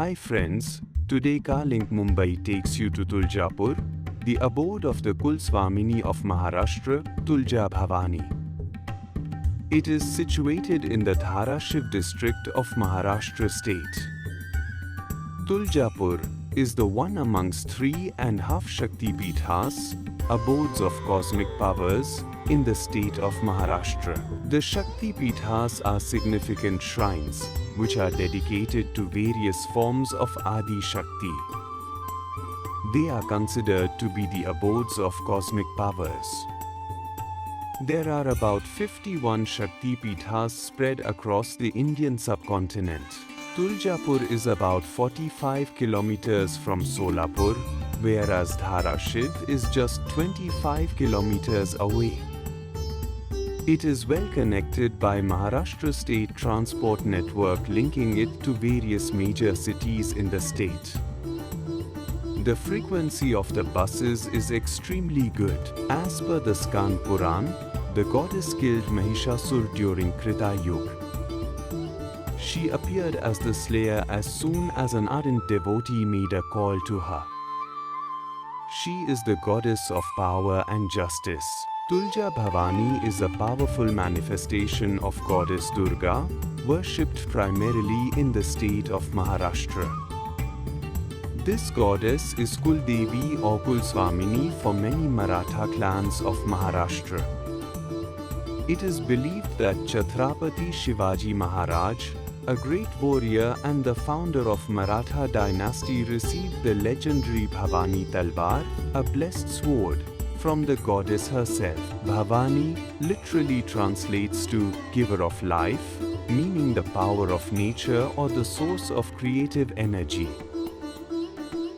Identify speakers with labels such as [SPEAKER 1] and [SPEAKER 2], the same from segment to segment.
[SPEAKER 1] Hi friends, today Kalink Mumbai takes you to Tuljapur, the abode of the Kulswamini of Maharashtra, Tulja Bhavani. It is situated in the Dharashiv district of Maharashtra state. Tuljapur is the one amongst 3.5 Shakti Pithas, abodes of cosmic powers, in the state of Maharashtra. The Shakti Pithas are significant shrines, which are dedicated to various forms of Adi Shakti. They are considered to be the abodes of cosmic powers. There are about 51 Shakti Pithas spread across the Indian subcontinent. Tuljapur is about 45 kilometers from Solapur, whereas Dharashiv is just 25 kilometers away. It is well connected by Maharashtra State Transport Network, linking it to various major cities in the state. The frequency of the buses is extremely good. As per the Skand Puran, the goddess killed Mahishasur during Krita Yuga. She appeared as the slayer as soon as an ardent devotee made a call to her. She is the goddess of power and justice. Tulja Bhavani is a powerful manifestation of goddess Durga, worshipped primarily in the state of Maharashtra. This goddess is Kuldevi or Kulswamini for many Maratha clans of Maharashtra. It is believed that Chhatrapati Shivaji Maharaj, a great warrior and the founder of Maratha dynasty, received the legendary Bhavani Talwar, a blessed sword, from the goddess herself. Bhavani literally translates to giver of life, meaning the power of nature or the source of creative energy.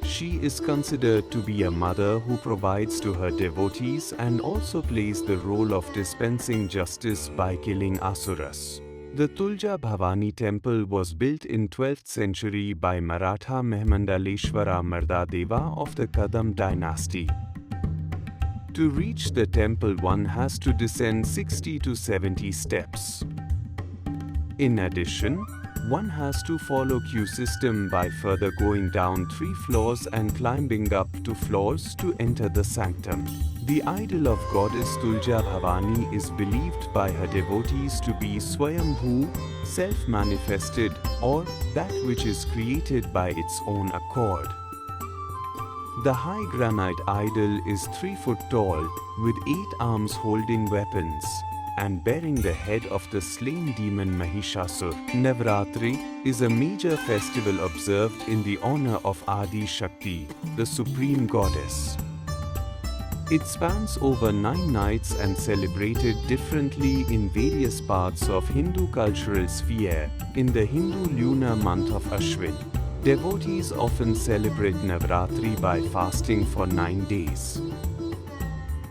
[SPEAKER 1] She is considered to be a mother who provides to her devotees and also plays the role of dispensing justice by killing asuras. The Tulja Bhavani temple was built in 12th century by Maratha Mehmandaleshwara Mardadeva of the Kadam dynasty. To reach the temple, one has to descend 60 to 70 steps. In addition, one has to follow queue system by further going down 3 floors and climbing up 2 floors to enter the sanctum. The idol of goddess Tulja Bhavani is believed by her devotees to be Swayambhu, self-manifested, or that which is created by its own accord. The high granite idol is 3 foot tall, with 8 arms holding weapons, and bearing the head of the slain demon Mahishasur. Navratri is a major festival observed in the honor of Adi Shakti, the supreme goddess. It spans over 9 nights and celebrated differently in various parts of Hindu cultural sphere in the Hindu lunar month of Ashwin. Devotees often celebrate Navratri by fasting for 9 days.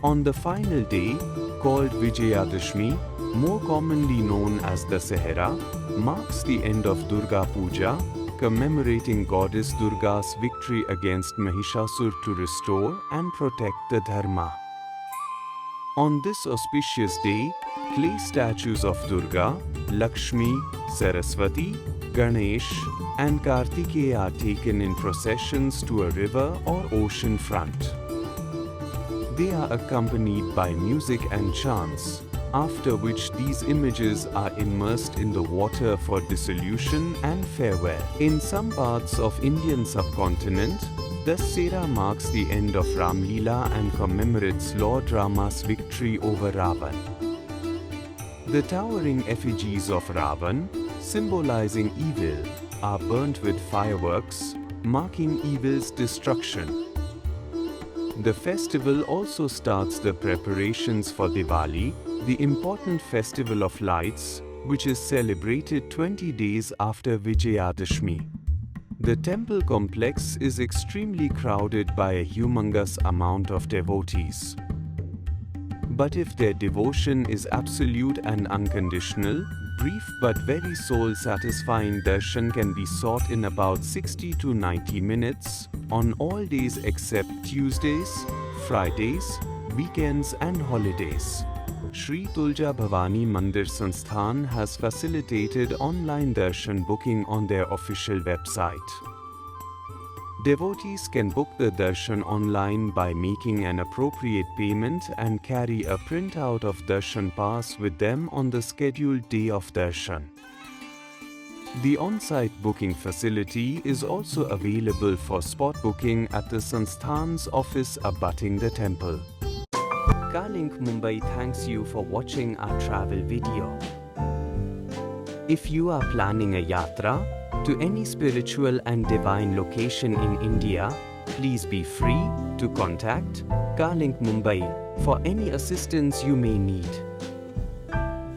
[SPEAKER 1] On the final day, called Vijayadashmi, more commonly known as the Sahara, marks the end of Durga Puja, commemorating goddess Durga's victory against Mahishasur to restore and protect the Dharma. On this auspicious day, clay statues of Durga, Lakshmi, Saraswati, Ganesh, and Kartikeya are taken in processions to a river or ocean front. They are accompanied by music and chants, after which these images are immersed in the water for dissolution and farewell. In some parts of Indian subcontinent, Dussehra marks the end of Ramlila and commemorates Lord Rama's victory over Ravan. The towering effigies of Ravan, symbolizing evil, are burnt with fireworks, marking evil's destruction. The festival also starts the preparations for Diwali, the important festival of lights, which is celebrated 20 days after Vijayadashmi. The temple complex is extremely crowded by a humongous amount of devotees. But if their devotion is absolute and unconditional, brief but very soul-satisfying darshan can be sought in about 60 to 90 minutes, on all days except Tuesdays, Fridays, weekends and holidays. Shri Tulja Bhavani Mandir Sansthan has facilitated online darshan booking on their official website. Devotees can book the darshan online by making an appropriate payment and carry a printout of darshan pass with them on the scheduled day of darshan. The on-site booking facility is also available for spot booking at the Sansthan's office abutting the temple. Karlink Mumbai thanks you for watching our travel video. If you are planning a yatra to any spiritual and divine location in India, please be free to contact Karlink Mumbai for any assistance you may need.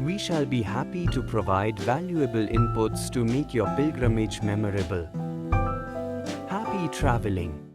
[SPEAKER 1] We shall be happy to provide valuable inputs to make your pilgrimage memorable. Happy traveling!